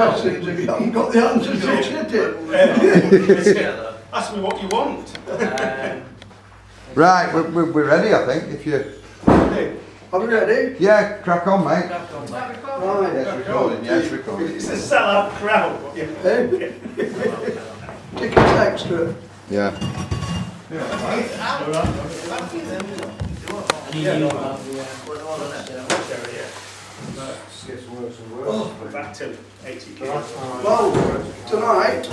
questions if you haven't got the answers to it. Ask me what you want. Right, we're ready, I think. If you, Are we ready? yeah, crack on, mate. Right. Yes, recording. Yes, recording. It's a sellout crowd. Hey? Tickets extra. Yeah. Back to 80k. Well, tonight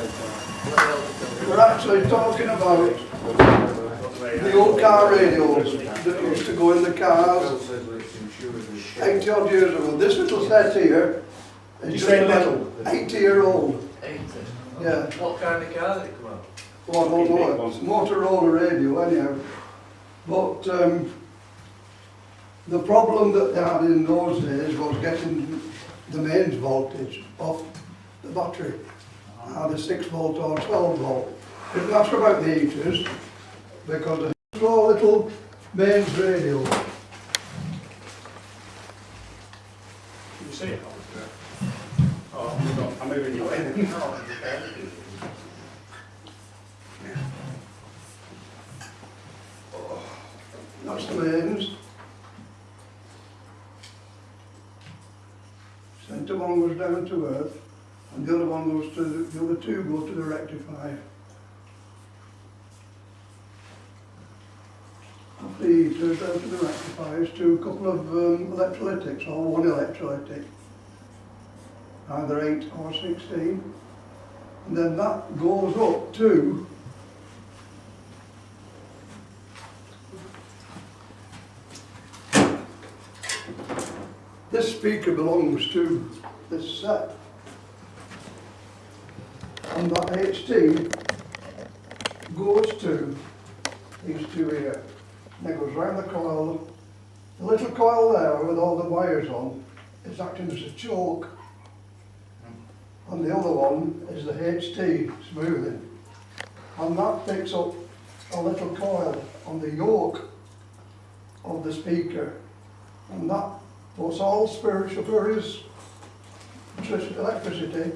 we're actually talking about the old car radios that used to go in the cars 80 odd years ago. This little set here is You just say about little? 80-year-old. 80. Yeah. What kind of car did it come out? Well, I don't know, it's Motorola radio anyhow. But the problem that they had in those days was getting the mains voltage off the battery, either 6 volt or 12 volt. It didn't matter about the heaters because it was all little mains radio. Can you see it? Oh, I'm moving you in. That's the mains. Centre one goes down to earth, and the other one goes to the other two go to the rectifier. Off the heaters down to the rectifiers to a couple of electrolytics or one electrolytic, either 8 or 16, and then that goes up to this speaker belongs to this set, and that HT goes to these two here, and it goes round the coil. The little coil there with all the wires on is acting as a choke, and the other one is the HT smoothing, and that picks up a little coil on the yoke of the speaker, and that puts all spurious electricity,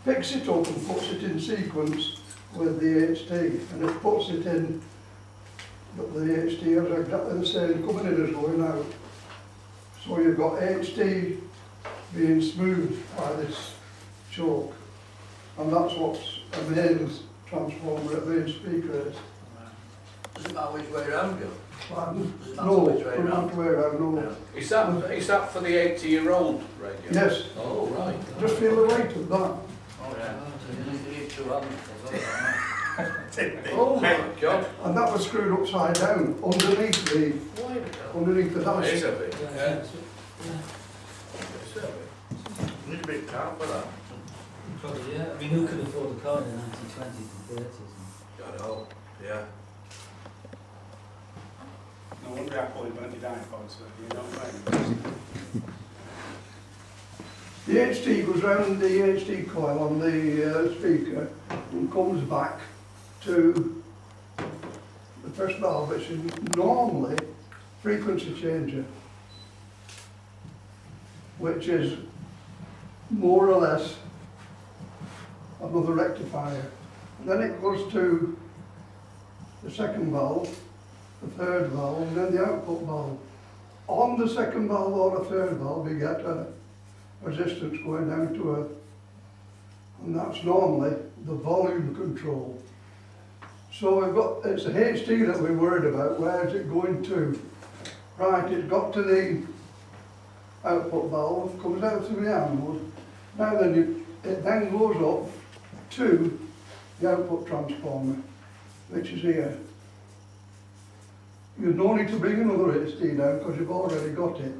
picks it up and puts it in sequence with the HT, and it puts it in, but the HT is exactly the same coming in as going out. So you've got HT being smoothed by this choke, and that's what's a mains transformer, a mains speaker is. Does it matter which way around you? Pardon? Does it matter No, which way don't have around? to wear out, no. Is that for the 80-year-old radio? Yes, Oh, right. just feel the weight of that. Oh yeah. So you need two hands. Oh my God. And that was screwed upside down underneath the That is dash. a bit. Yeah. It's a bit. Need a big car for that. Probably, yeah. I mean, who could afford a car in the 1920s and 30s? I know. Yeah. No wonder Apple invented iPods, you know what I mean? The HT goes round the HT coil on the speaker and comes back to the first valve, which is normally frequency changer, which is more or less another rectifier. And then it goes to the second valve, the third valve, and then the output valve. On the second valve or the third valve, you get a resistance going down to earth, and that's normally the volume control. So we've got, it's the HT that we're worried about. Where is it going to? Right, it's got to the output valve, comes out through the anode. Now then, it then goes up to the output transformer, which is here. You've no need to bring another HT down because you've already got it.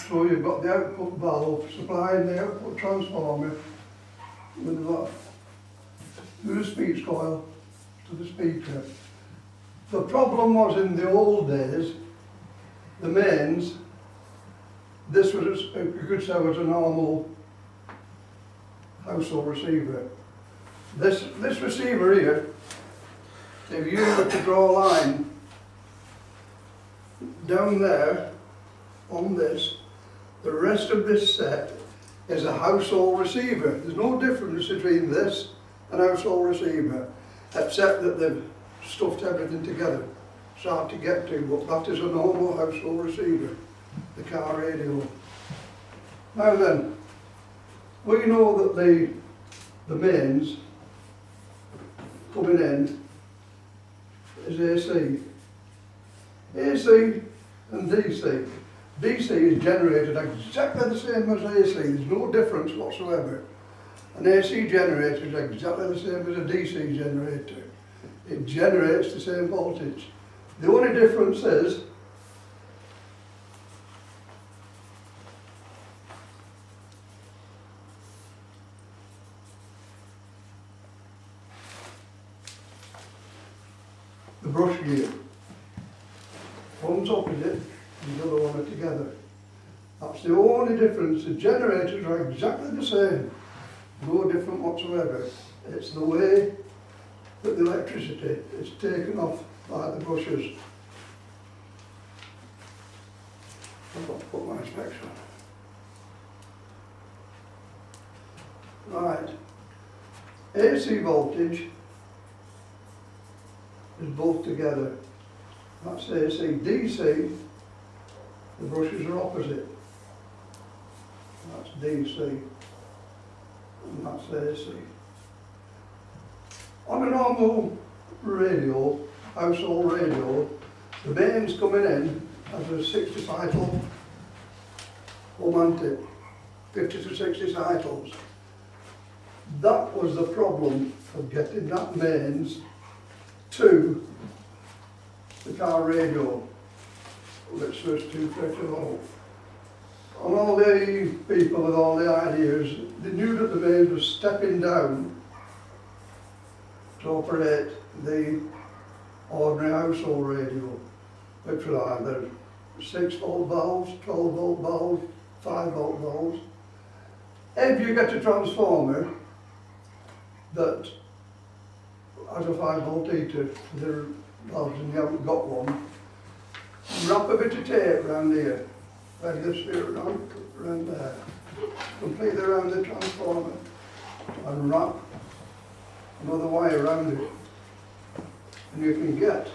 So you've got the output valve supplying the output transformer with that through the speech coil to the speaker. The problem was in the old days, the mains, this was, you could say, was a normal household receiver. This receiver here, if you were to draw a line down there on this, the rest of this set is a household receiver. There's no difference between this and household receiver, except that they've stuffed everything together. It's hard to get to, but that is a normal household receiver, the car radio. Now then, we know that the mains coming in is AC. AC and DC. DC is generated exactly the same as AC, there's no difference whatsoever. An AC generator is exactly the same as a DC generator. It generates the same voltage. The only difference is the brush gear. One's opposite and the other one are together. That's the only difference. The generators are exactly the same. No different whatsoever. It's the way that the electricity is taken off by the brushes. I've got to put my specs on. Right. AC voltage is both together. That's AC. DC, the brushes are opposite. That's DC. And that's AC. On a normal radio, household radio, the mains coming in as a 60 cycle romantic, 50 to 60 cycles. That was the problem of getting that mains to the car radio, which was 230 volt. And all the people with all the ideas, they knew that the mains was stepping down to operate the ordinary household radio, which were either 6 volt valves, 12 volt valves, 5 volt valves. If you get a transformer that has a 5 volt heater, the valves and you haven't got one, wrap a bit of tape around here, like this here, around there, completely around the transformer, and wrap another wire around it, and you can get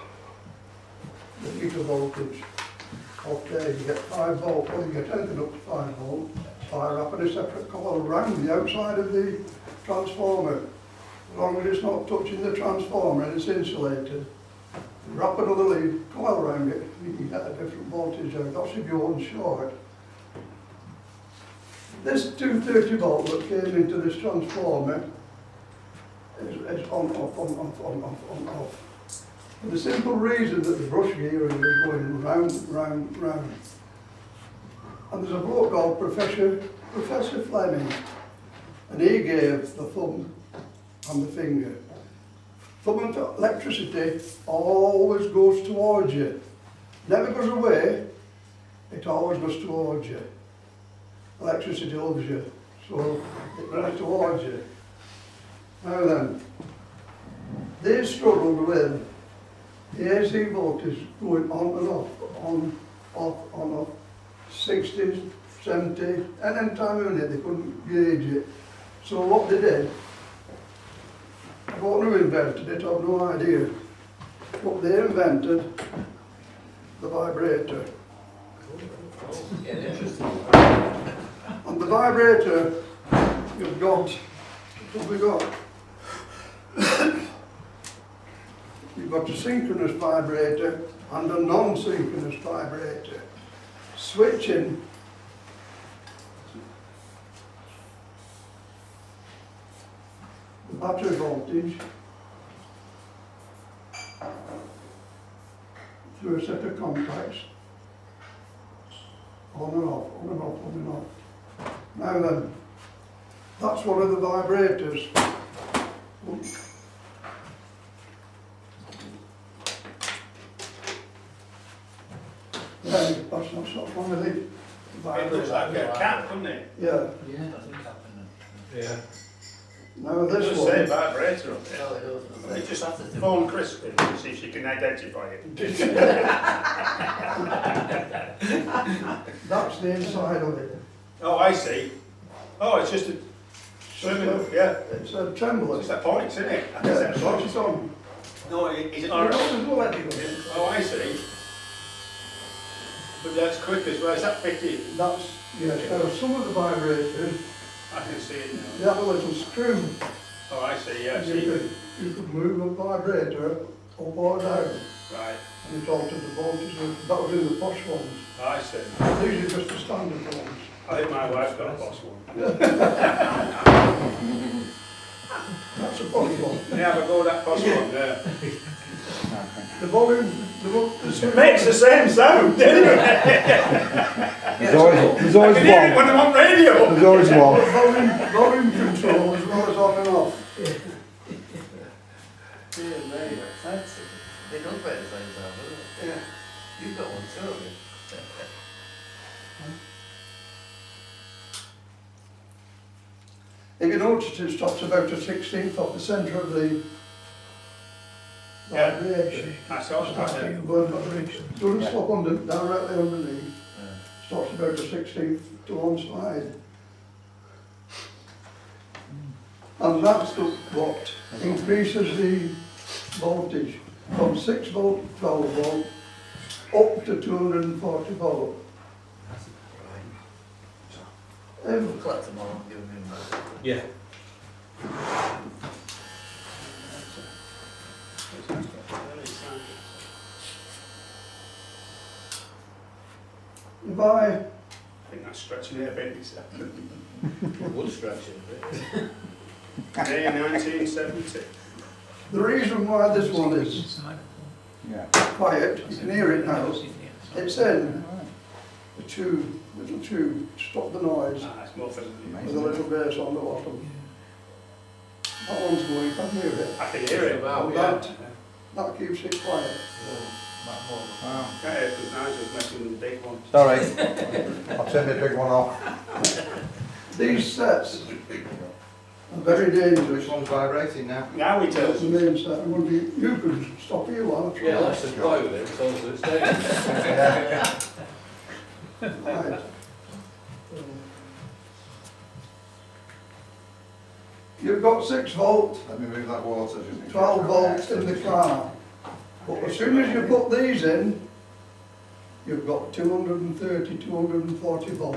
the heater voltage off there. You get 5 volt, or you get anything up to 5 volt, by wrapping a separate coil around the outside of the transformer. As long as it's not touching the transformer and it's insulated, wrap another lead coil around it, you can get a different voltage out. That's if you're unsure. This 230 volt that came into this transformer is on, off, on, off, on, off, on, off. For the simple reason that the brush gearing is going round, round, round. And there's a bloke called Professor Fleming, and he gave the thumb and the finger. Thumb and electricity always goes towards you. Never goes away, it always goes towards you. Electricity loves you, so it runs towards you. Now then, they struggled with the AC voltage going on and off, on, off, on, off, 60, 70, and any time of minute they couldn't gauge it. So what they did, I don't know who invented it, I've no idea, but they invented the vibrator. Yeah, interesting. And the vibrator, you've got, what have we got? You've got a synchronous vibrator and a non-synchronous vibrator. Switching the battery voltage through a set of contacts, on and off, on and off, on and off. Now then, that's one of the vibrators. Yeah, that's not one of the It vibrators. looks like a cat, doesn't it? Yeah. Yeah. Yeah. Now It this does say one, vibrator on Well, it. it does. You just have to phone Christine and see if she can identify it. that's the inside of it. Oh, I see. Oh, it's just a swimming, yeah. It's a tremble. It's just a point, isn't it? Yeah, that's what it's on. No, is it? You don't as well anyway. Oh, I see. But that's quick as well. Is that 50? That's, yes, now some of the vibrators, I can see it now. they have a little screw. Oh, I see, yeah, I You see. could move a vibrator up or down, Right, and it altered the voltage. That was in the posh ones. I see. These are just the standard ones. I think my wife's got a boss one. That's a posh one. Yeah, but go that boss one, yeah. The volume, It makes the same sound, doesn't it? There's always I can hear it when one. I'm on radio. There's always one. volume control as well as on and off. Yeah, mate, fancy. They don't play the same sound, do they? Yeah. You've got one too, haven't you? If you notice, it stops about a 16th off the centre of the Yeah. vibration. I saw that, yeah. Doesn't stop under, directly underneath. Yeah. Stops about a 16th to one side. And that's what increases the voltage from 6 volt, 12 volt, up to 240 volt. We'll collect them all and give them in back. Yeah. If I, I think that's stretching it a bit, it's Wood stretch it a bit. May 1970. the reason why this one is Yeah. quiet, you can hear it now, it's in the tube, little tube, to stop the noise, Ah, it's more for with a little bass on the bottom. That one's going, you can hear it. I can hear it. About, That, Yeah. that keeps it quiet. Wow. Can't hear it because Nigel's messing with the big one. Sorry. I'll send the big one off. These sets are very dangerous. Which one's vibrating now? Now he That's tells the us. main set. Well, you can stop here while I try. Yeah, let's just play with it, so it's staying. Yeah. Right. You've got 6 volt, Let me move that water. just in case. 12 volts in the car. But as soon as you put these in, you've got 230, 240 volt.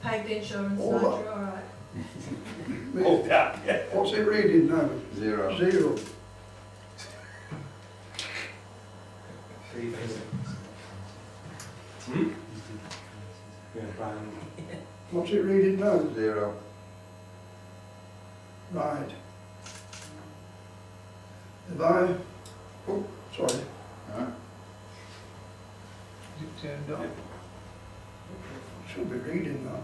Paid the insurance, All Nigel, that. all right. Oh, yeah, yeah. What's it reading now? 0. 0. What's it reading now? 0. Right. If I, oh, sorry. Right. Is it turned on? Should be reading that.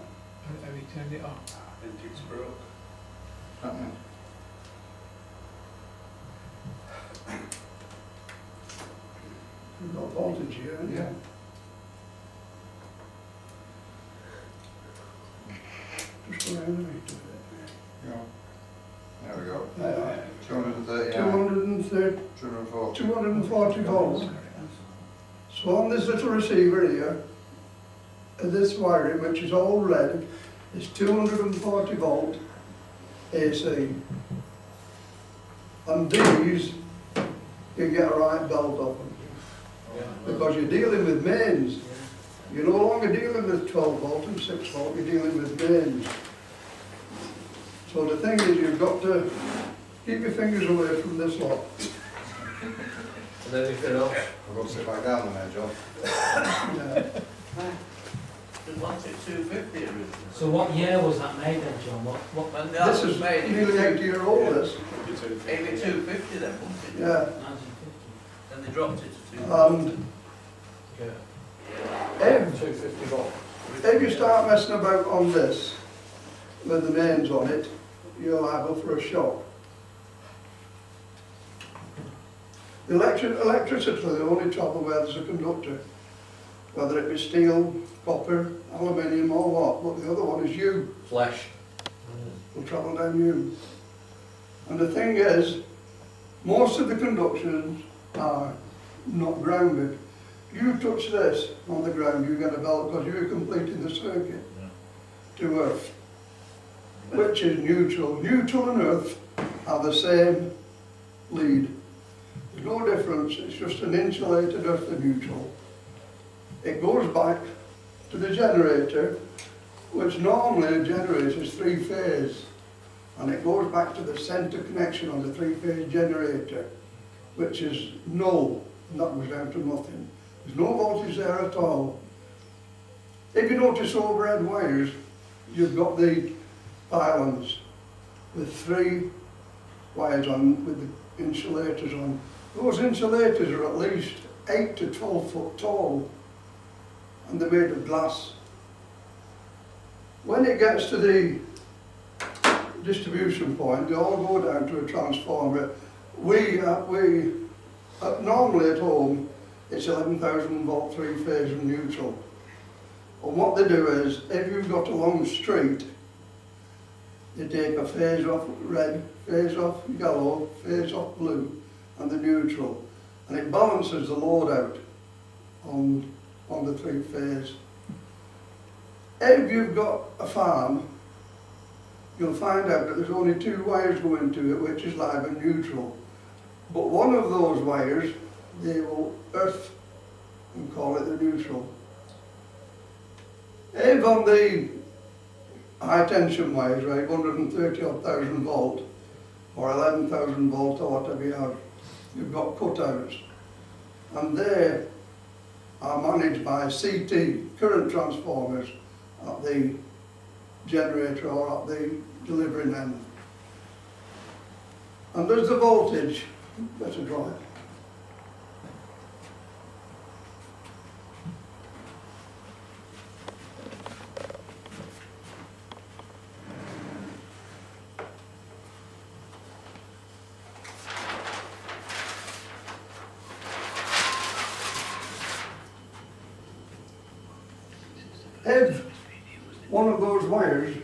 Have you turned it on? I think it's broke. Happening. We've got voltage here, haven't we? Yeah. Just go around a bit. Go. There we go. There. 239. 230, 240. 240 volts. So on this little receiver here, this wiring, which is all red, is 240 volt AC. And these, you get a right belt off them. Because you're dealing with mains. You're no longer dealing with 12 volt and 6 volt, you're dealing with mains. So the thing is, you've got to keep your fingers away from this lot. And anything else? I've got to sit back down there, John. Yeah. Didn't want it 250 originally. So what year was that made then, John? What When This that was is made, nearly 80-year-old, this. maybe 250 then, wasn't it? Yeah. 1950? Then they dropped it to 250. And if, 250 volt. if you start messing about on this, with the mains on it, you're liable for a shock. Electricity, the only trouble where there's a conductor, whether it be steel, copper, aluminium or what, but the other one is you, Flash. will travel down you. And the thing is, most of the conductions are not grounded. You touch this on the ground, you get a belt because you're completing the circuit. to earth, which is neutral. Neutral and earth are the same lead. There's no difference, it's just an insulated earth and neutral. It goes back to the generator, which normally a generator is three-phase, and it goes back to the centre connection on the three-phase generator, which is null, and that goes down to nothing. There's no voltage there at all. If you notice overhead wires, you've got the pylons with 3 wires on, with the insulators on. Those insulators are at least 8 to 12 foot tall, and they're made of glass. When it gets to the distribution point, they all go down to a transformer. Normally at home, it's 11,000 volt three-phase and neutral. And what they do is, if you've got a long street, they take a phase off red, phase off yellow, phase off blue, and the neutral. And it balances the load out on the three-phase. If you've got a farm, you'll find out that there's only 2 wires going to it, which is live and neutral. But one of those wires, they will earth and call it the neutral. If on the high tension wires, right, 130,000 volt or 11,000 volt or whatever you have, you've got cutouts, and they are managed by CT, current transformers, at the generator or at the delivering end. And there's the voltage, better draw it. If one of those wires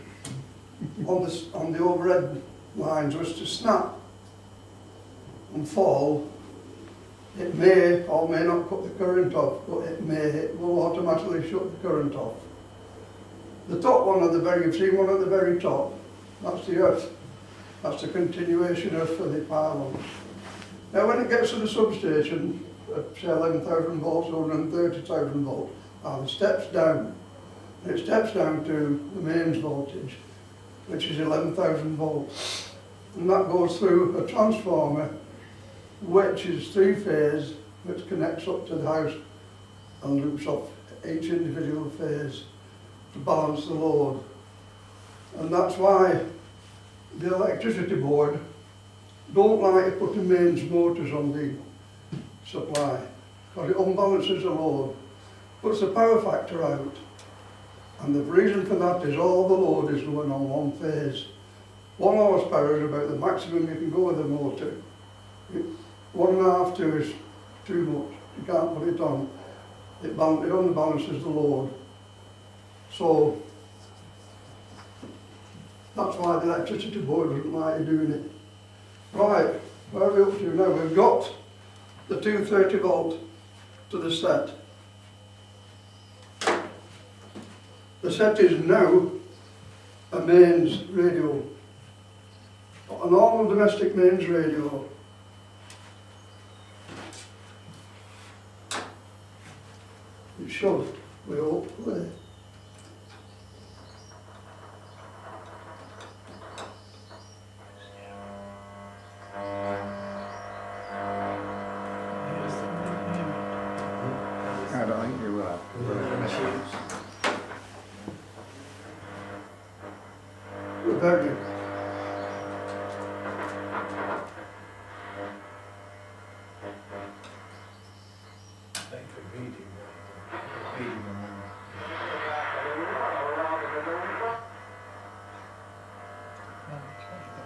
on the overhead lines was to snap and fall, it may or may not cut the current off, but it will automatically shut the current off. The top one at the very, see one at the very top, that's the earth. That's the continuation earth for the pylons. Now when it gets to the substation, at say 11,000 volts or 130,000 volts, the steps down. It steps down to the mains voltage, which is 11,000 volts. And that goes through a transformer, which is three-phase, which connects up to the house and loops off each individual phase to balance the load. And that's why the electricity board don't like putting mains motors on the supply, because it unbalances the load, puts the power factor out. And the reason for that is all the load is going on one phase. 1 horsepower is about the maximum you can go with a motor. 1.5, 2 is too much. You can't put it on. It only balances the load. So that's why the electricity board doesn't like you doing it. Right, where are we up to now? We've got the 230 volt to the set. The set is now a mains radio, a normal domestic mains radio. It should, we hope, play. I don't think you will. Without you. Thank you for reading. Reading them.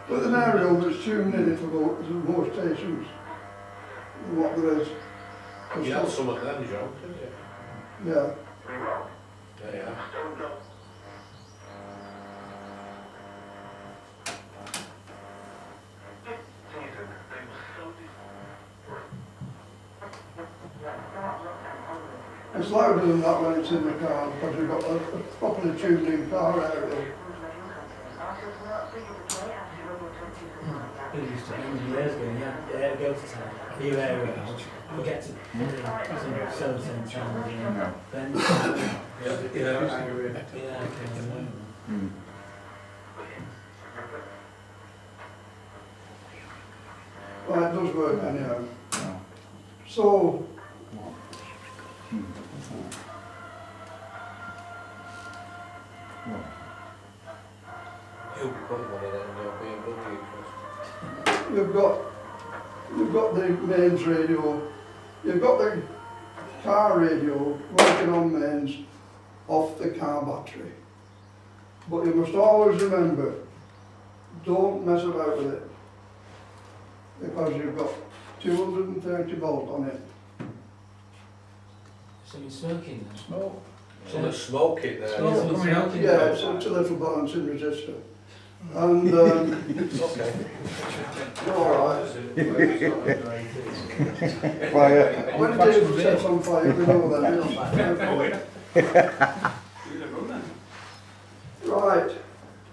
With an aerial that's tuned in, it'll go to more stations than what there is. You had some of them, John, didn't you? Yeah. Yeah. The it's louder than that when it's in the car because we've got a properly tuned in car area. It used to be years ago, yeah, go to town, you air it out, you get to some same time, Yeah. then, Yeah, angry. yeah, okay. Mm. Well, it does work anyhow. Yeah. So, Who put one in your BMW across? you've got the mains radio, you've got the car radio working on mains off the car battery. But you must always remember, don't mess about with it. Because you've got 230 volt on it. Something smoking then? Smoke. Someone's smoking there. Smoke. Something coming out. smoking. Yeah, it's a little balancing resistor. And, Okay. alright. Fire. When it is sets on fire, we know that. Right,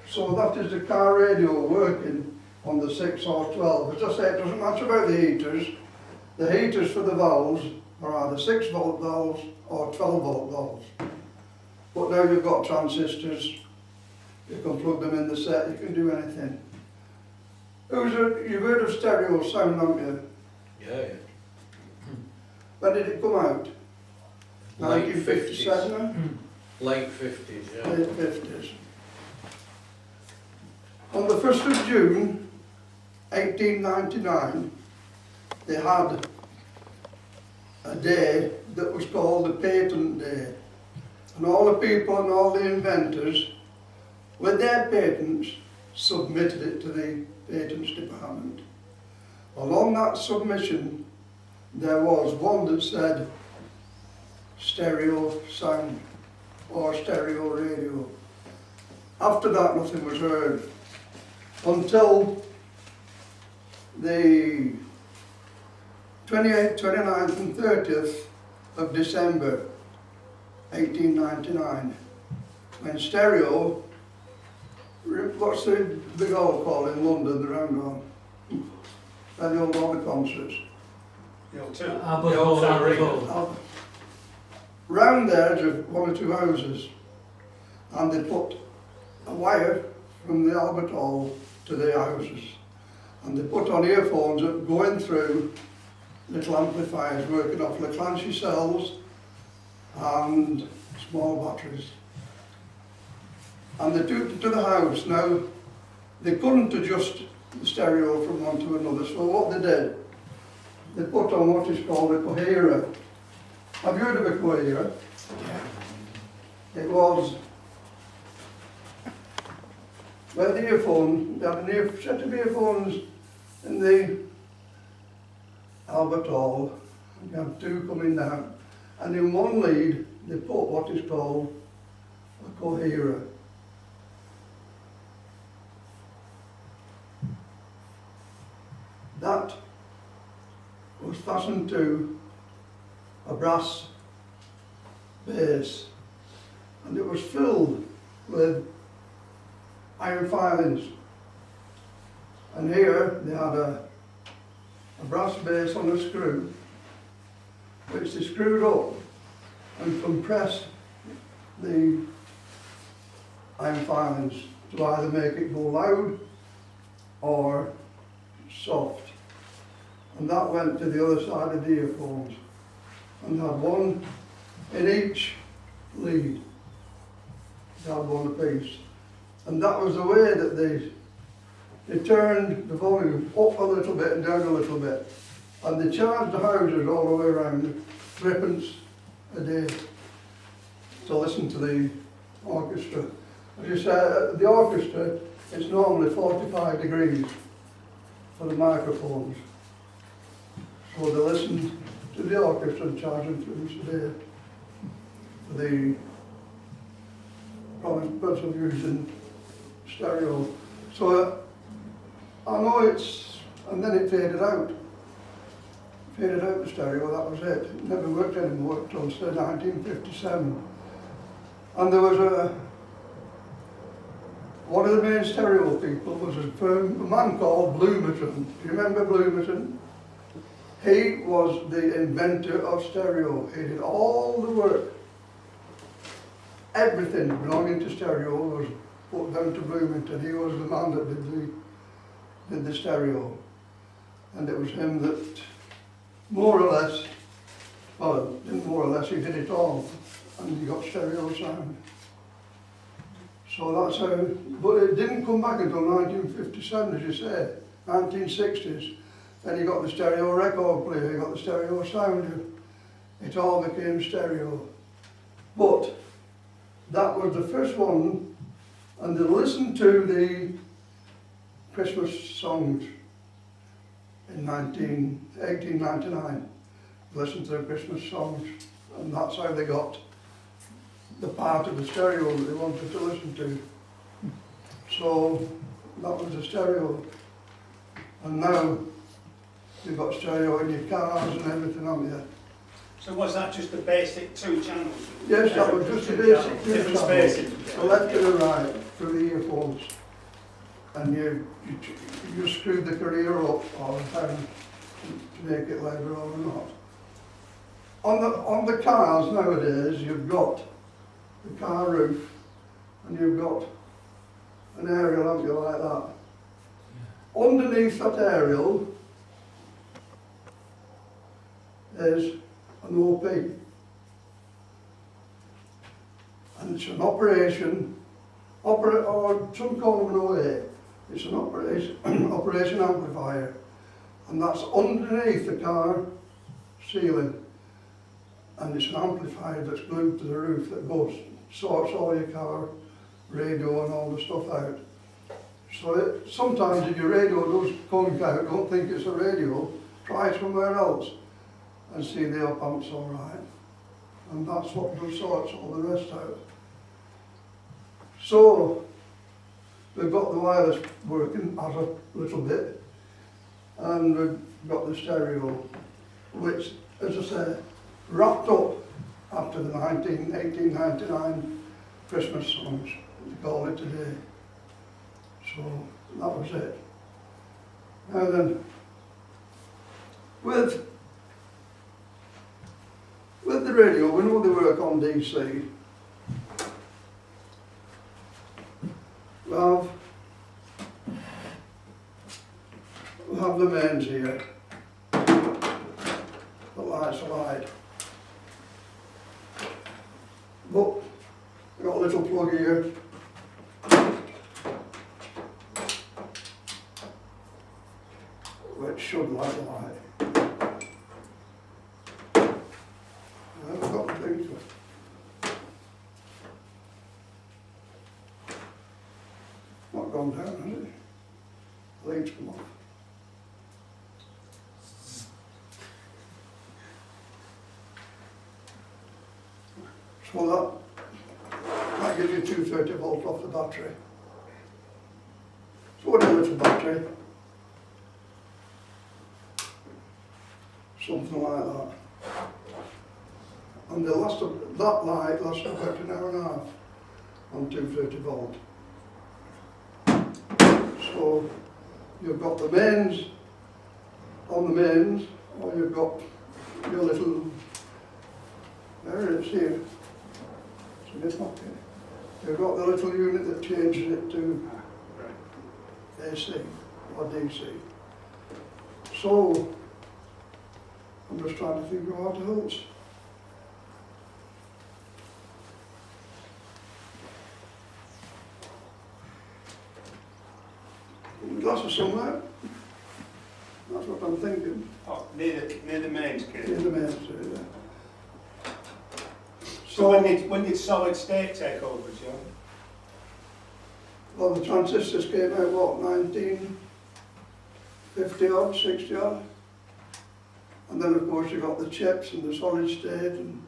so that is the car radio working on the 6 or 12. As I say, it doesn't matter about the heaters. The heaters for the valves are either 6 volt valves or 12 volt valves. But now you've got transistors, you can plug them in the set, you can do anything. You've heard of stereo sound, haven't you? Yeah, When did it come out? Late 1957? late 50s, yeah. Late 50s. On the 1st of June 1899, they had a day that was called the Patent Day. And all the people and all the inventors, with their patents, submitted it to the Patents Department. Along that submission, there was one that said stereo sound or stereo radio. After that, nothing was heard until the 28th, 29th and 30th of December 1899, when stereo, what's the big hall called in London, the round hall, where they hold all the concerts. Round there, there's 1 or 2 houses, and they put a wire from the Albert Hall to the houses, and they put on earphones that going through little amplifiers working off the Clancy cells and small batteries. And they took it to the house. Now, they couldn't adjust the stereo from one to another, so what they did, they put on what is called a coherer. Have you heard of a coherer? It was where the earphone, they had a set of earphones in the Albert Hall, you have 2 coming down, and in one lead they put what is called a coherer. That was fastened to a brass base, and it was filled with iron filings. And here they had a brass base on a screw, which they screwed up and compressed the iron filings to either make it go loud or soft. And that went to the other side of the earphones, and had one in each lead. They had one apiece. And that was the way that they turned the volume up a little bit and down a little bit. And they charged the houses all the way around 3d a day to listen to the orchestra. As you say, at the orchestra, it's normally 45 degrees for the microphones. So they listened to the orchestra and charged them 3d a day for the purpose of using stereo. So I know it's, and then it faded out. faded out the stereo, that was it. It never worked anymore until 1957. And there was one of the main stereo people was a man called Bloomerton. Do you remember Bloomerton? He was the inventor of stereo. He did all the work. Everything belonging to stereo was put down to Bloomington. He was the man that did the stereo. And it was him that more or less, well, didn't more or less, he did it all. And he got stereo sound. So that's how, but it didn't come back until 1957, as you say, 1960s. Then he got the stereo record player, he got the stereo sounder. It all became stereo. But that was the first one, and they listened to the Christmas songs in 1899. Listened to the Christmas songs, and that's how they got the part of the stereo that they wanted to listen to. So that was the stereo. And now you've got stereo in your cars and everything, haven't you? So was that just the basic 2 channels? Yes, that was just the basic Different channel. spaces. The left and the right through the earphones. And you screwed the carrier up or down to make it louder or not. On the cars nowadays, you've got the car roof and you've got an aerial, haven't you, like that. Underneath that aerial is an OP. And it's an operation, or some call them an OA. It's an operation amplifier. And that's underneath the car ceiling. And it's an amplifier that's glued to the roof that sorts all your car radio and all the stuff out. So sometimes if your radio does conk out, don't think it's a radio, try somewhere else and see the up amp's all right. And that's what sorts all the rest out. So we've got the wireless working as a little bit, and we've got the stereo, which, as I said, wrapped up after the 1899 Christmas songs, they call it today. So that was it. Now then, with the radio, we know they work on DC. We have the mains here. The lights are light. But we've got a little plug here. Which should light the light. I haven't got the thing to it. Not gone down, has it? The lights come off. So that gives you 230 volts off the battery. So what is a little battery? Something like that. And that light lasts about an hour and a half on 230 volt. So you've got the mains on the mains, or you've got your little, there it is here. It's in this pocket. You've got the little unit that changes it to AC or DC. So I'm just trying to think of what else. Glasses somewhere. That's what I'm thinking. Oh, near the mains, kid. In the mains, yeah. So when did solid state take over, Joe? Well, the transistors came out, what, 1950 odd, 60 odd? And then, of course, you've got the chips and the solid state, and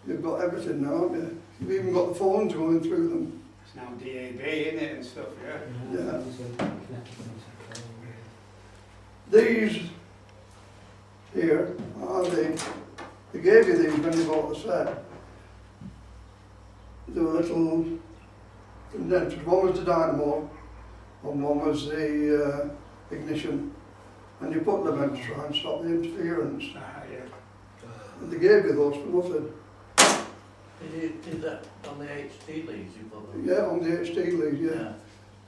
you've got everything now, haven't you? You've even got the phones going through them. It's now DAB, isn't it, and stuff, yeah? Yeah. These here, they gave you these when you bought the set. They were little condensers. One was the dynamo and one was the ignition. And you put them in to try and stop the interference. Yeah. And they gave you those for nothing. Did you do that on the HD leads you put them? Yeah, on the HD lead, yeah.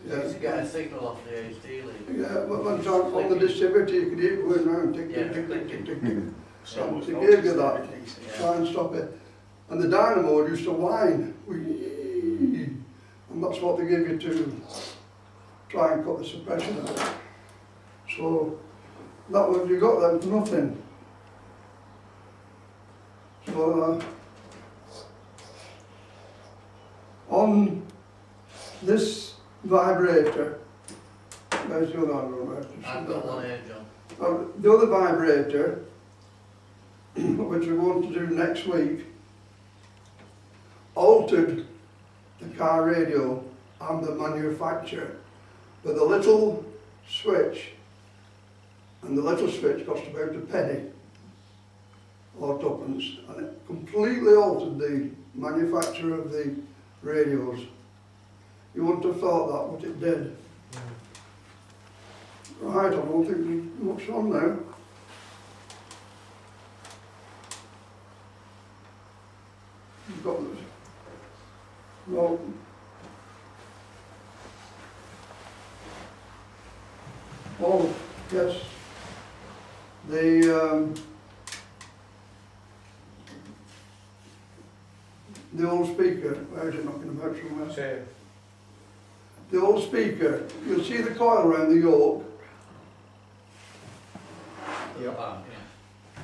You used to get a signal off the HD lead. Yeah, but on the distributor you could hear it going round, tick, tick, tick, tick, tick, tick, tick. So And it's they not gave you just that. everything. Try and stop it. And the dynamo used to whine. Whee! And that's what they give you to try and cut the suppression out. So that was, you got them for nothing. So on this vibrator, where's the other one? I've got one here, John. The other vibrator, which we're going to do next week, altered the car radio and the manufacturer. But the little switch, and the little switch cost about a penny or tuppence, and it completely altered the manufacture of the radios. You wouldn't have thought that, but it did. Right, I don't think there's much on now. You've got this. No. Oh, yes. The old speaker, where is it knocking about somewhere? The old speaker, you'll see the coil around the yoke, Yeah.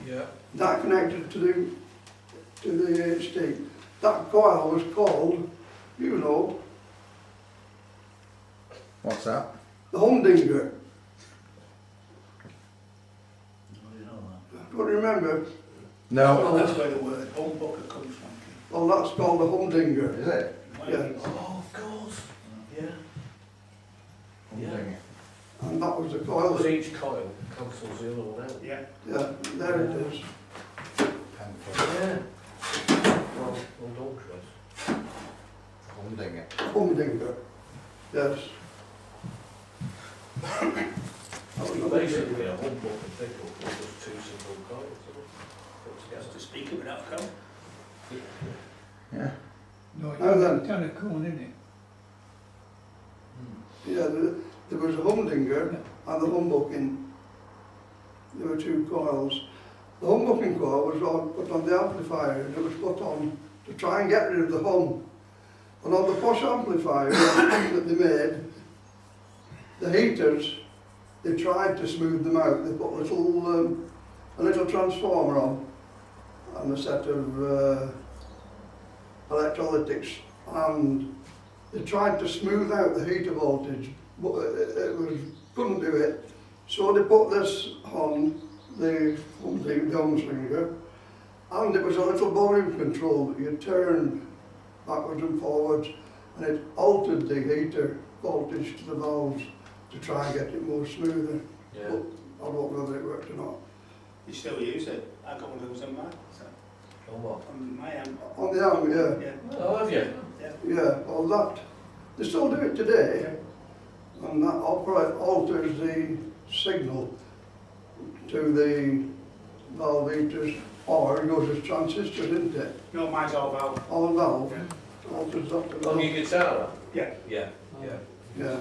Yeah. that connected to the HD. That coil was called, you know, What's that? the humdinger. How do you know that? Don't you remember? No. That's where the word humbucker comes from. Well, that's called a humdinger. Is it? Yeah. Oh, of course. Yeah. I'm Yeah. doing it. And that was the coil. Because each coil cancels the other one out. Yeah. Yeah, there it is. Pencil. Yeah. Well done, Chris. Humdinger. Humdinger. Yes. That was another Basically, bit. a humbucker pickup with just two single coils. Put together. Just to speak it without a code. Yeah. No, Now then. it's kind of cool, isn't it? Yeah, there was a humdinger and the humbucking. There were two coils. The humbucking coil was put on the amplifier, and it was put on to try and get rid of the hum. And on the posh amplifier that they made, the heaters, they tried to smooth them out. They put a little transformer on and a set of electrolytics, and they tried to smooth out the heater voltage, but couldn't do it. So they put this on the humdinger, and it was a little volume control that you turned backwards and forwards, and it altered the heater voltage to the valves to try and get it more smoother. Yeah. But I don't know whether it worked or not. You still use it. I got one of those on mine. So, On what? on my amp. On the arm, yeah. Yeah. Oh, have you? Yeah, well that, they still do it today, and that alters the signal to the valve heaters, or it goes as transistors, isn't it? No, mine's all valve. All valve, Yeah. alters that to On valve. your guitar? Yeah. Yeah. Yeah. Yeah.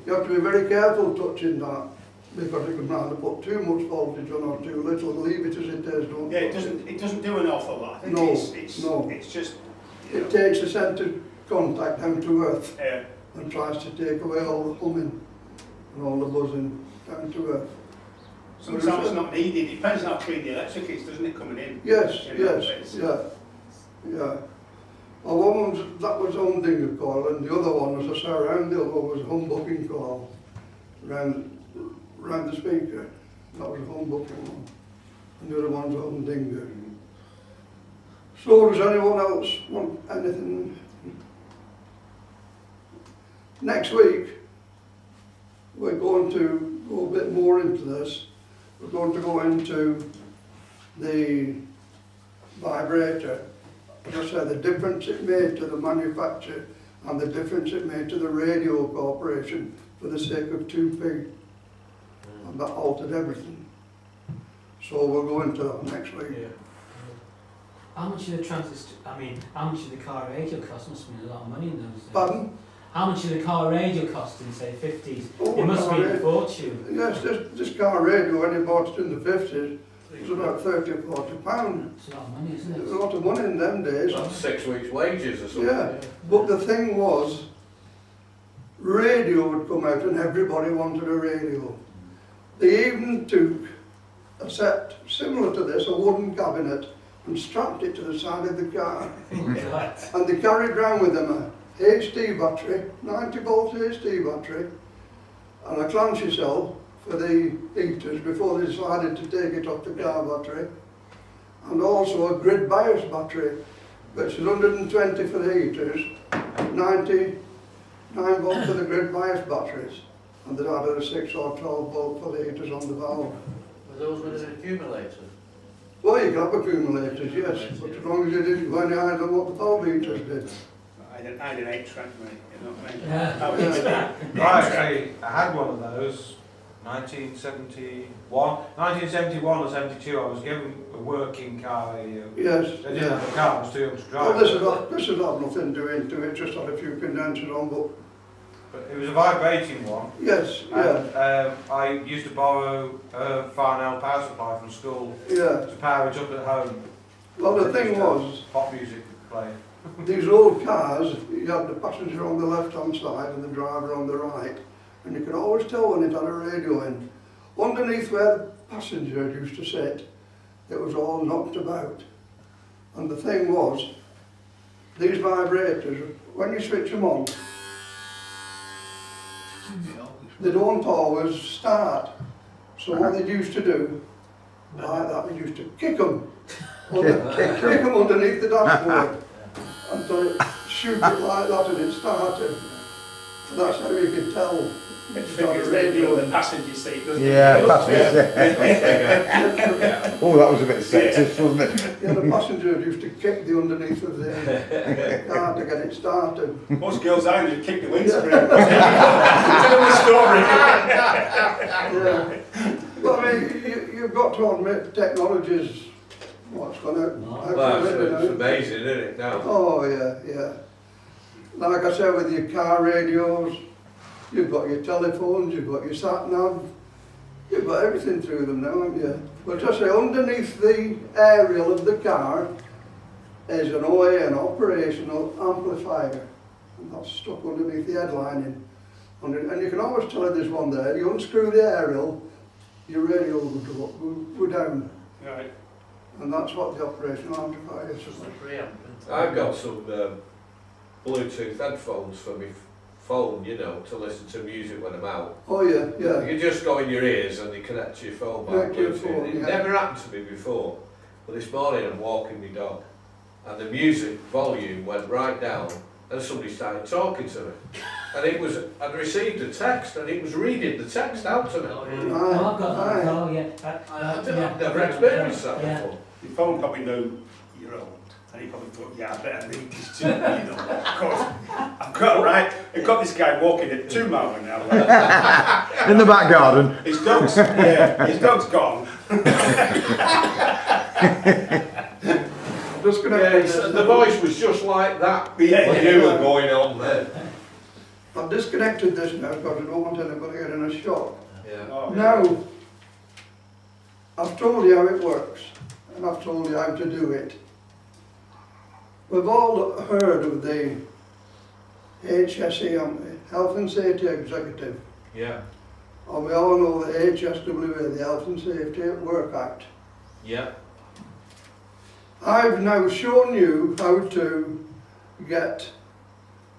You have to be very careful touching that, because it can either put too much voltage on or too little. Leave it as it is, don't Yeah, touch it doesn't do an awful lot. I think No, no. it's just, It takes a centre contact down to earth yeah. and tries to take away all the humming and all the buzzing down to earth. Sometimes it's not needed. It depends on how clean the electric is, doesn't it, coming in? Yes, You know, yes, it's- yeah. Well, one was, that was humdinger coil, and the other one was a surround, the other one was a humbucking coil round the speaker. That was a humbucking one, and the other one's a humdinger. So does anyone else want anything? Next week, we're going to go a bit more into this, we're going to go into the vibrator. As I say, the difference it made to the manufacturer and the difference it made to the radio corporation for the sake of 2p. And that altered everything. So we'll go into that next week. Yeah. How much of the transistor, how much of the car radio cost? Must have been a lot of money in those days. Pardon? How much of the car radio cost in, say, 50s? Oh, It must car be a radio. fortune. Yes, this car radio, when you bought it in the 50s, was about 30 or 40 pounds. It's a lot of money, isn't There it? was a lot of money in them days. That's 6 weeks' wages or something. Yeah, but the thing was, radio would come out and everybody wanted a radio. They even took a set similar to this, a wooden cabinet, and strapped it to the side of the car. Right. And they carried round with them a HD battery, 90 volt HD battery, and a clancy cell for the heaters before they decided to take it off the car battery, and also a grid bias battery, which is 120 for the heaters, 99 volt for the grid bias batteries, and they had a 6 or 12 volt for the heaters on the valve. Were those with an accumulator? Well, you can have accumulators, yes, but as long as you didn't go any higher than what the valve heaters did. I had an 8-track, mate, you know what I mean? Yeah. I was just I actually, I had one of those, 1971 or 72, I was given a working car radio. Yes, They didn't yeah. have a car, it was too young to drive. Well, this has had nothing to do into it, just had a few condensers on, but But it was a vibrating one. yes, yeah, And I used to borrow a Farnell power supply from school yeah. to power it up at home. Well, the thing was, Pop music playing. these old cars, you had the passenger on the left-hand side and the driver on the right, and you could always tell when it had a radio in. Underneath where the passenger used to sit, it was all knocked about. And the thing was, these vibrators, when you switch them on, they don't always start. So what they used to do, like that, they used to kick them, kick them underneath the dashboard until it shoot it like that and it started. So that's how you could tell. It figures radio in the passenger seat, doesn't it? Yeah, Yeah. Oh, that was a bit sexist, wasn't it? Yeah, the passenger used to kick the underneath of the car to get it started. Most girls I just kick the windscreen. Tell the story. Yeah. But I mean, you've got to admit technology's what's gone out. Well, it's amazing, isn't it, now? Oh yeah, yeah. Like I said, with your car radios, you've got your telephones, you've got your sat-nav, you've got everything through them now, haven't you? But just say, underneath the aerial of the car is an OA, an operational amplifier, and that's stuck underneath the headlining. And you can always tell it there's one there. You unscrew the aerial, your radio will go up, will go down. Right. And that's what the operational amplifier is. Just a preamp. I've got some Bluetooth headphones for my phone, you know, to listen to music when I'm out. Oh yeah, yeah. You just go in your ears and they connect to your phone by Connect to your Bluetooth. phone, It yeah. never happened to me before, but this morning I'm walking my dog and the music volume went right down and somebody started talking to me. And it was, I'd received a text and it was reading the text out to me. Oh, I've got that. Oh, yeah. I've never experienced that Yeah. before. Your phone probably knew you're old. And he probably thought, yeah, I better read this too, you know. Of course, I've got this guy walking at 2 miles an hour. In the back garden. His dog's gone. Disconnected Yeah, the voice was just like that when you were going on then. I've disconnected this now because I don't want anybody getting a shock. Yeah. Oh, Now, I've told you how it works, and I've told you how to do it. We've all heard of the HSE, haven't we? Health and Safety Executive, Yeah. and we all know the HSWA, the Health and Safety at Work Act. Yeah. I've now shown you how to get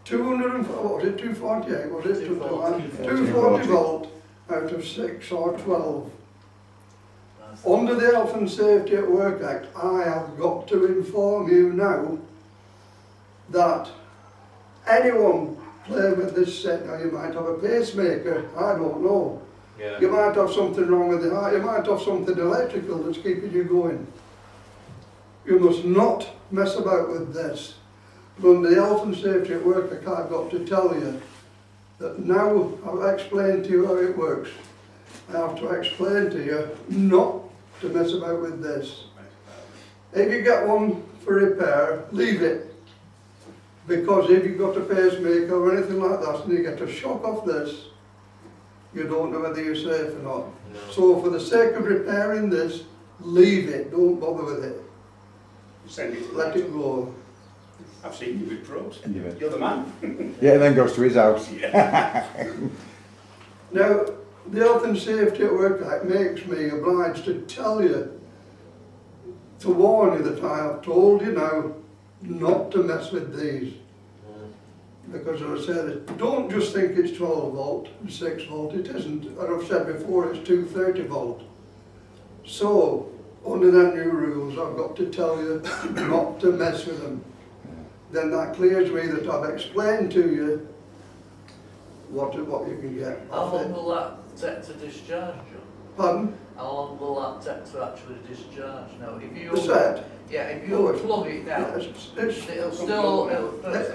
248, was it? 240 volt out of 6 or 12. Under the Health and Safety at Work Act, I have got to inform you now that anyone playing with this set, now you might have a pacemaker, I don't know, Yeah. You might have something wrong with the heart, you might have something electrical that's keeping you going. You must not mess about with this. But under the health and safety at work, I've got to tell you that now I've explained to you how it works. I have to explain to you not to mess about with this. If you get one for repair, leave it. Because if you've got a pacemaker or anything like that and you get a shock off this, you don't know whether you're safe or not. No. So for the sake of repairing this, leave it, don't bother with it. Send it to Let it go. I've seen you with pros. And you You're the man. Yeah, and then goes to his house. Now, the Health and Safety at Work Act makes me obliged to tell you, to warn you that I have told you now not to mess with these. Because as I said, don't just think it's 12 volt and 6 volt, it isn't. As I've said before, it's 230 volt. So, under the new rules, I've got to tell you not to mess with them. Then that clears me that I've explained to you what you can get How off long it. will that take to discharge, John? Pardon? How long will that take to actually discharge? Now, if you... The set? Yeah, if you Oh, it's- plug it down, It's, it'll still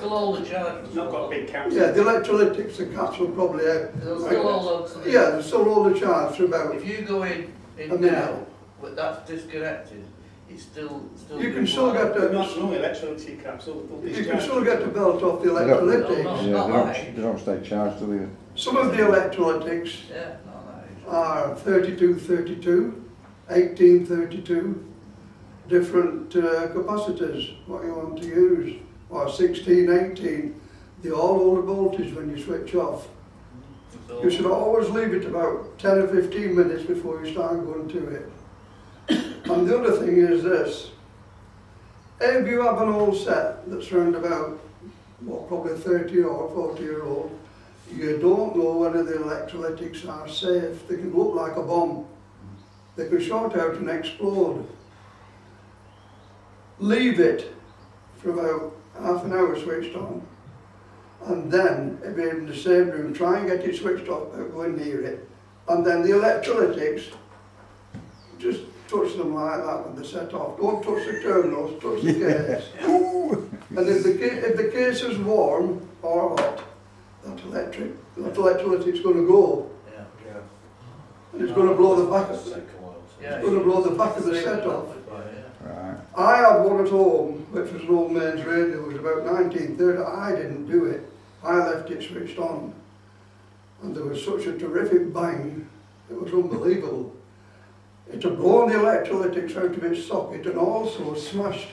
hold the charge. It's not got big caps. yeah, the electrolytics, the caps will probably It'll still hold on to the... yeah, there's still all the charge for about, If you go in A minute. now, but that's disconnected, it's still you can still get They're the, not no electricity caps. you can still get the belt off the They don't- electrolytics. No, Yeah, not that age. they don't stay charged, do they? Some of the electrolytics Yeah, not that age. are 3232, 1832, different capacitors, what you want to use, or 1618. They all hold a voltage when you switch off. So, You should always leave it about 10 or 15 minutes before you start going to it. And the other thing is this, if you have an old set that's around about, what, probably 30 or 40 year old, you don't know whether the electrolytics are safe. They can look like a bomb. They can short out and explode. Leave it for about half an hour switched on. And then, if you're in the same room, try and get it switched off without going near it. And then the electrolytics, just touch them like that when they're set off. Don't touch the terminals, touch the case. And if the case is warm or hot, that electrolytic's going to go. yeah. Yeah. And it's going to blow the back It'll of take a while. Yeah, It's going to blow the back of the set off. Yeah. Right. I had one at home, which was an old man's radio. It was about 1930. I didn't do it. I left it switched on. And there was such a terrific bang. It was unbelievable. It had blown the electrolytics out of its socket and also smashed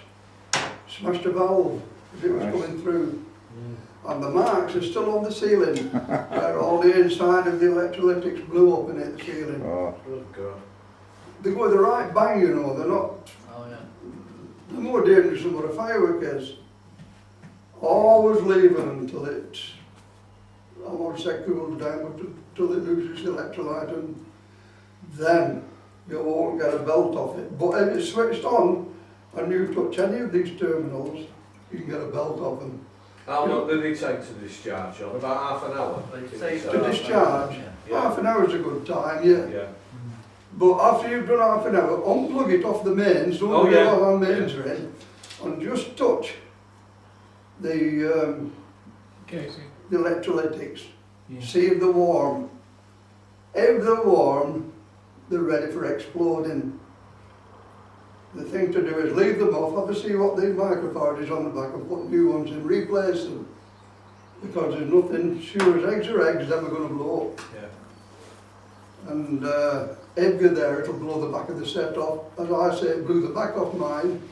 a valve as it was Nice. coming through. And the marks are still on the ceiling, where all the inside of the electrolytics blew up and hit the ceiling. Oh, Good God. They go with the right bang, you know. They're not. Oh, yeah. They're more dangerous than what a firework is. Always leave them until it, I won't say cools down, but until it loses electrolyte, and then you won't get a belt off it. But if it's switched on and you touch any of these terminals, you can get a belt off them. How long did it take to discharge, John? About half an hour? Well, Did say it To say? discharge, Yeah. half an hour is a good time, yeah. Yeah. But after you've done half an hour, unplug it off the mains, don't Oh, know yeah. while our mains are in, and just touch the Casey. electrolytics. Yeah. See if they're warm. If they're warm, they're ready for exploding. The thing to do is leave them off, have a see what the microfarad is on the back and put new ones in, replace them. Because there's nothing, sure as eggs are eggs, ever going to blow up. Yeah. And if you're there, it'll blow the back of the set off. As I say, it blew the back off mine,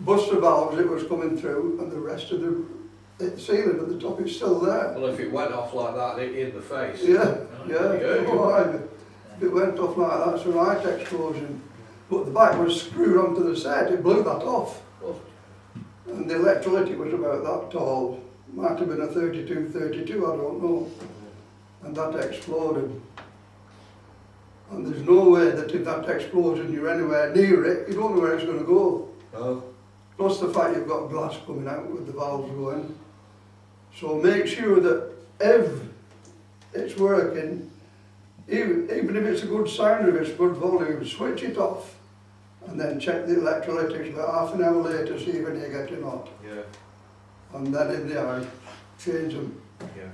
bust the valves it was coming through, and the rest of the ceiling at the top is still there. Well, if it went off like that, it in the face. Yeah, yeah. Yeah. Oh, aye. If it went off like that, it's a right explosion. But the back was screwed onto the set, it blew that off. Oh. And the electrolytic was about that tall. Might have been a 32, I don't know. And that exploded. And there's no way that if that explodes and you're anywhere near it, you don't know where it's going to go. Oh. Plus the fact you've got glass coming out with the valves going. So make sure that if it's working, even if it's a good sound, if it's a good volume, switch it off and then check the electrolytics about half an hour later, see if you're getting hot. Yeah, And then in the eye, change them. yeah.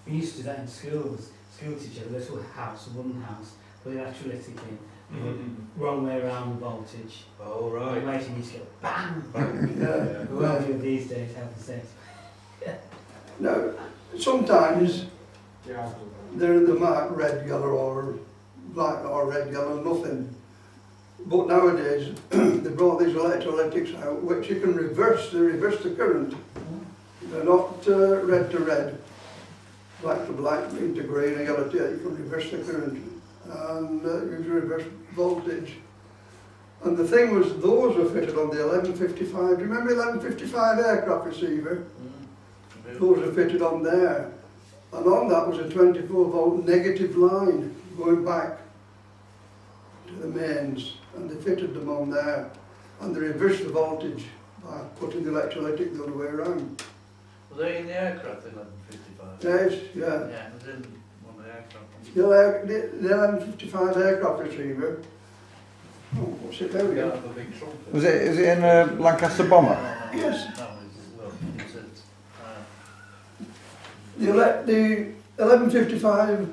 We used to do that in schools. School teacher, a little house, a wooden house, put the electrolytic in, wrong way around the voltage. Oh, The right. waiting used to go bang! Yeah. We won't do it these days, health and safety. Now, sometimes Yeah. they're the mark red, yellow or black or red, yellow, nothing. But nowadays, they brought these electrolytics out which you can reverse, they reverse the current. They're not red to red, black to black, green to green, and yellow to yellow. You can reverse the current and use reverse voltage. And the thing was, those were fitted on the 1155. Do you remember the 1155 aircraft receiver? Those were fitted on there. And on that was a 24 volt negative line going back to the mains. And they fitted them on there. And they reversed the voltage by putting the electrolytic the other way around. Were they in the aircraft, the 1155? Yes, yeah. Yeah, it was in one of the aircraft. The 1155 aircraft receiver. Oh, what's it there we Yeah, go? the big trumpet. Is it in a Lancaster bomber? Yes. No, well, it's at, The 1155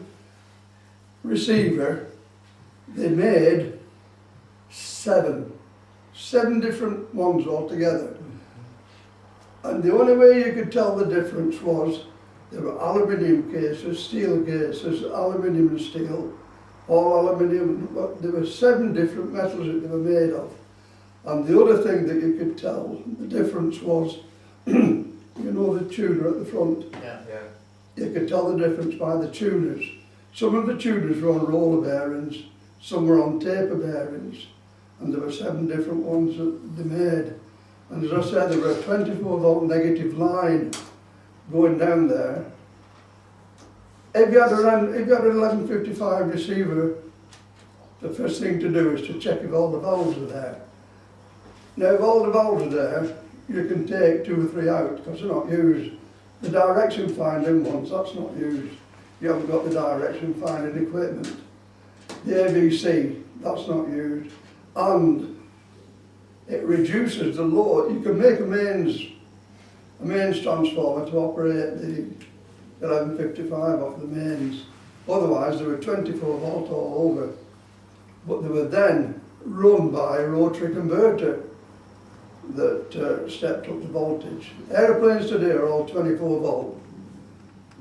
receiver, they made seven different ones altogether. And the only way you could tell the difference was there were aluminium cases, steel cases, aluminium and steel, all aluminium, but there were 7 different metals that they were made of. And the other thing that you could tell, the difference was, you know the tuner at the front, yeah. Yeah. you could tell the difference by the tuners. Some of the tuners were on roller bearings, some were on taper bearings, and there were 7 different ones that they made. And as I said, there were a 24 volt negative line going down there. If you had an 1155 receiver, the first thing to do is to check if all the valves are there. Now, if all the valves are there, you can take 2 or 3 out because they're not used. The direction finding ones, that's not used. You haven't got the direction finding equipment. The ABC, that's not used. And it reduces the load. You can make a mains transformer to operate the 1155 off the mains. Otherwise, they were 24 volt all over. But they were then run by a rotary converter that stepped up the voltage. Aeroplanes today are all 24 volt.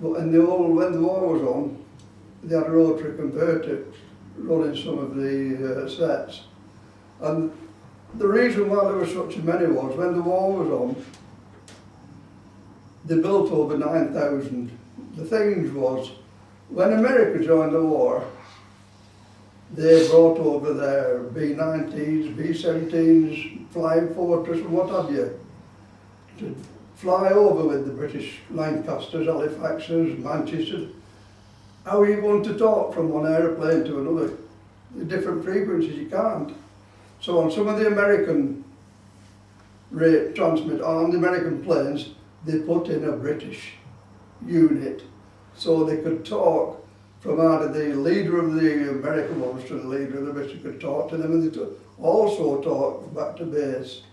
But when the war was on, they had a rotary converter running some of the sets. And the reason why there were such many was when the war was on, they built over 9,000. The thing was, when America joined the war, they brought over their B-90s, B-17s, Flying Fortress and what have you, to fly over with the British Lancasters, Halifaxes, Manchesters. How are you going to talk from one aeroplane to another? The different frequencies, you can't. So on some of the American rate transmit, on the American planes, they put in a British unit so they could talk from either the leader of the American ones to the leader of the British, could talk to them, and they could also talk back to base.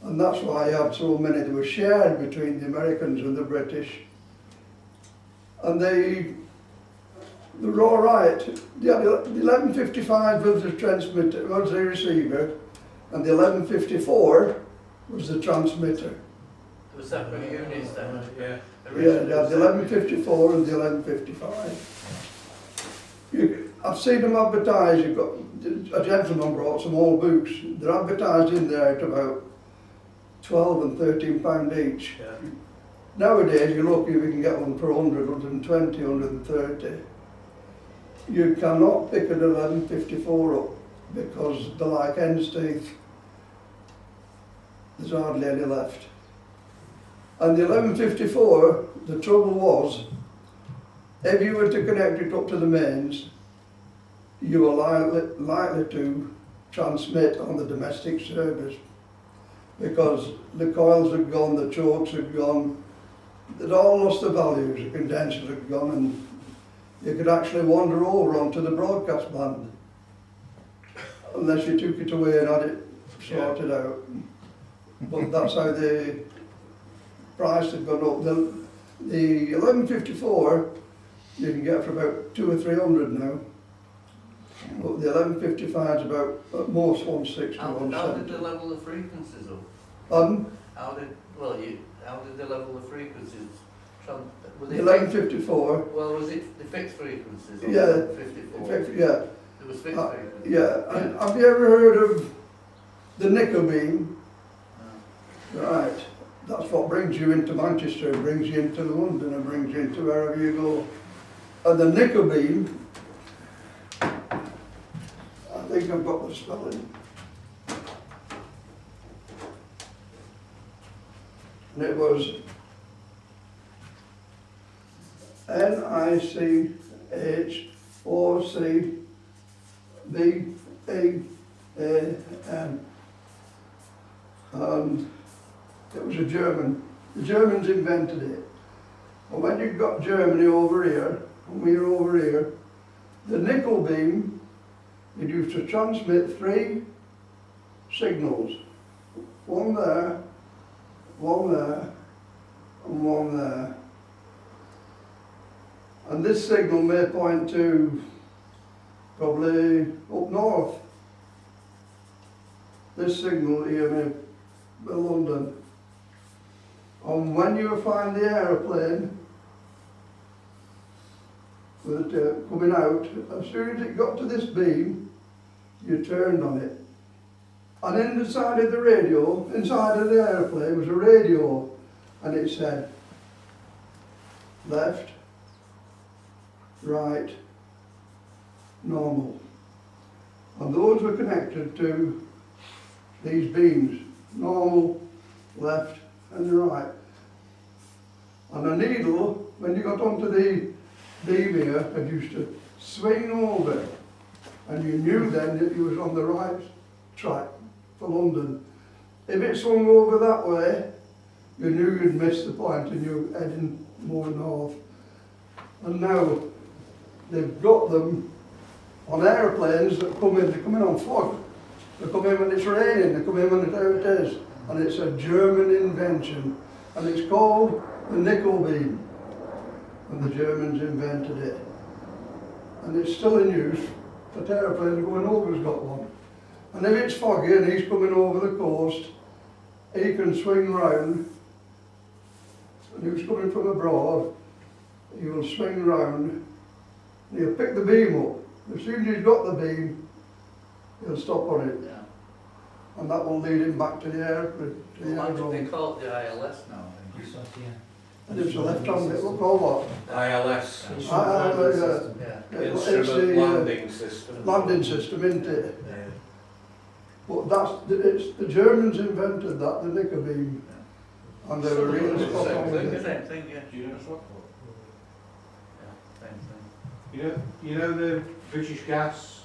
And that's why you had so many that were shared between the Americans and the British. And they were all right. The 1155 was the transmitter, was the receiver, and the 1154 was the transmitter. There were separate units then. Yeah. Yeah, they had the 1154 and the 1155. I've seen them advertised. You've got a gentleman brought some old books. They're advertised in there at about 12 and 13 pound each. Yeah. Nowadays, you're lucky we can get one for 100, 120, 130. You cannot pick an 1154 up because they're like hen's teeth. There's hardly any left. And the 1154, the trouble was, if you were to connect it up to the mains, you were likely to transmit on the domestic service because the coils had gone, the chokes had gone, they'd all lost their values, the condensers had gone, and you could actually wander over onto the broadcast band. Unless you took it away and had it sorted out. But that's how the price had gone up. The 1154 you can get for about 200 or 300 now. But the 1155 is about at most 160, How did 170. they level the frequencies up? How did they level the frequencies? Were The they 1154, well, was it the fixed frequencies? Or Yeah. 54? yeah, It was fixed frequencies. yeah. And have you ever heard of the nickel beam? Right, that's what brings you into Manchester, it brings you into London, it brings you into wherever you go. And the nickel beam, I think I've got the spelling. And it was NICHOCBAM. And it was a German. The Germans invented it. And when you've got Germany over here, and we're over here, the nickel beam, it used to transmit 3 signals. One there, one there, and one there. And this signal may point to probably up north. This signal here may be London. And when you find the aeroplane with it coming out, as soon as it got to this beam, you turned on it. And in the side of the radio, inside of the aeroplane was a radio, and it said left, right, normal. And those were connected to these beams, normal, left and right. And the needle, when you got onto the beam here, it used to swing over, and you knew then that you was on the right track for London. If it swung over that way, you knew you'd missed the point and you were heading more north. And now they've got them on aeroplanes that come in, they come in on fog. They come in when it's raining, they come in when it's how it is. And it's a German invention. And it's called the nickel beam. And the Germans invented it. And it's still in use, but aeroplanes going over's got one. And if it's foggy and he's coming over the coast, he can swing round. And he was coming from abroad, he will swing round, and he'll pick the beam up. As soon as he's got the beam, he'll stop on it. Yeah. And that will lead him back to the airplane. To the Well, they aerodrome. call it the ILS now, I think. So, yeah. And it's a left-hand, it will call what? ILS, Yeah. Yeah. It's Instrument the Landing System. landing system, isn't it? Yeah. But it's the Germans invented that, the nickel beam. And they were really Same spot on with thing. it. Same thing, yeah. Do you know what? Yeah, same thing. You know the British Gas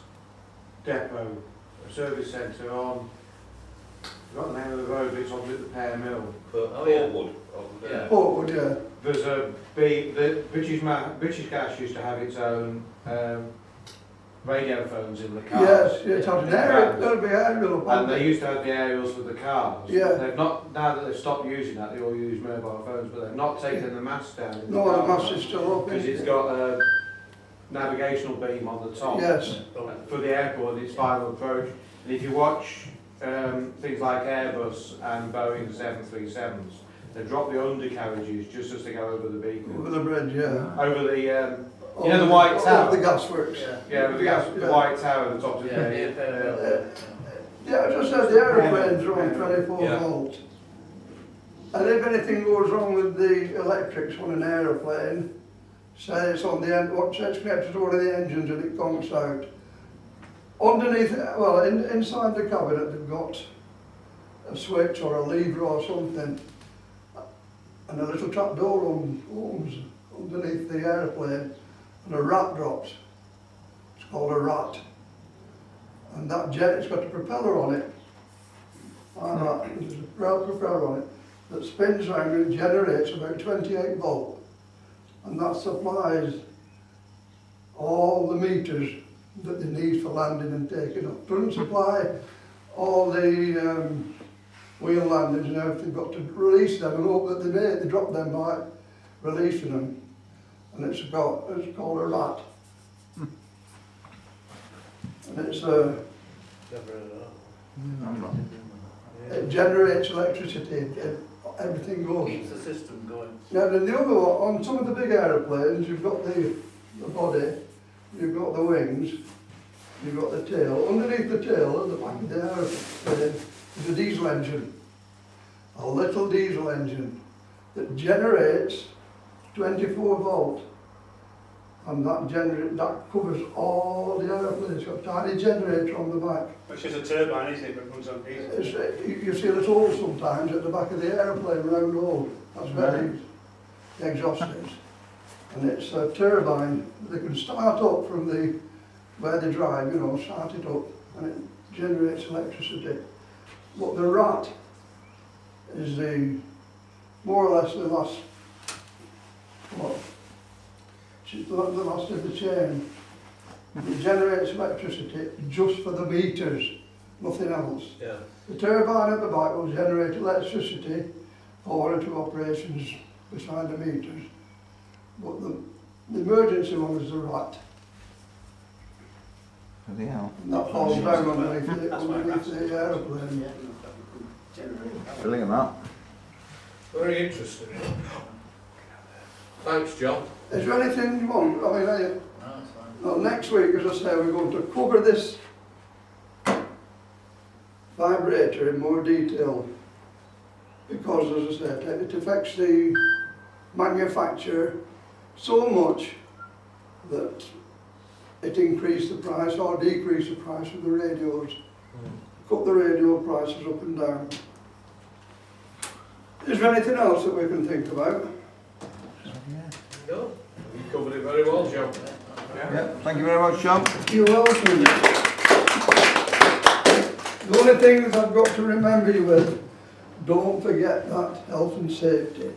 depot, a service centre on, I've got the name of the road, but it's opposite the Pear Mill. Oh, yeah. Portwood. Yeah. Portwood, yeah. There's the British Gas used to have its own radio phones in the cars. Yes, it had an aerial, there'll be aerial. And they used to have the aerials for the cars. Yeah. They've not, now that they've stopped using that, they all use mobile phones, but they've not taken the mast down. in No, the car mast is still up. Because it's got a navigational beam on the top. Yes, For the airport, it's final approach. And if you watch things like Airbus and Boeing 737s, they drop the undercarriages just as they go over the beacon. over the bridge, yeah. Over the, you know the White Tower? Over the gasworks. Yeah. Yeah, with the, the Yeah. White Tower at the top of Yeah, the yeah, Yeah, I just said the aeroplanes are on Yeah. 24 Yeah. volts. And if anything goes wrong with the electrics on an aeroplane, say it's on the end, say it's connected to one of the engines and it conks out. Underneath, well, inside the cabinet they've got a switch or a lever or something, and a little trap door opens underneath the aeroplane, and a rat drops. It's called a rat. And that jet, it's got a propeller on it. There's a propeller on it that spins round and generates about 28 volt. And that supplies all the meters that they need for landing and taking off. Doesn't supply all the wheel landings and everything, got to release them and hope that they drop them by releasing them. And it's called a rat. And it's Never heard of that. it generates electricity, everything goes. Keeps the system going. Now then the other one, on some of the big aeroplanes, you've got the body, you've got the wings, you've got the tail. Underneath the tail, at the back of the aeroplane, is a diesel engine. A little diesel engine that generates 24 volt. And that covers all the aeroplanes. It's got a tiny generator on the back. Which is a turbine, isn't it, that runs on diesel? You see a little hole sometimes at the back of the aeroplane, round hole. That's where the exhaust is. And it's a turbine. They can start up from where they drive, you know, start it up, and it generates electricity. But the rat is more or less the last, what? She's the last of the chain. It generates electricity just for the meters, nothing else. Yeah. The turbine at the back will generate electricity for 1 or 2 operations beside the meters. But the emergency one is the rat. Bloody hell. And that falls down underneath the aeroplane. Brilliant that. Very interesting. Thanks, John. Is there anything you want? I mean, No, it's fine. well, next week, as I say, we're going to cover this vibrator in more detail because, as I said, it affects the manufacturer so much that it increased the price or decreased the price of the radios, cut the radio prices up and down. Is there anything else that we can think about? No, you covered it very well, John. Yeah, thank you very much, John. You're welcome. The only thing that I've got to remember you with, don't forget that health and safety.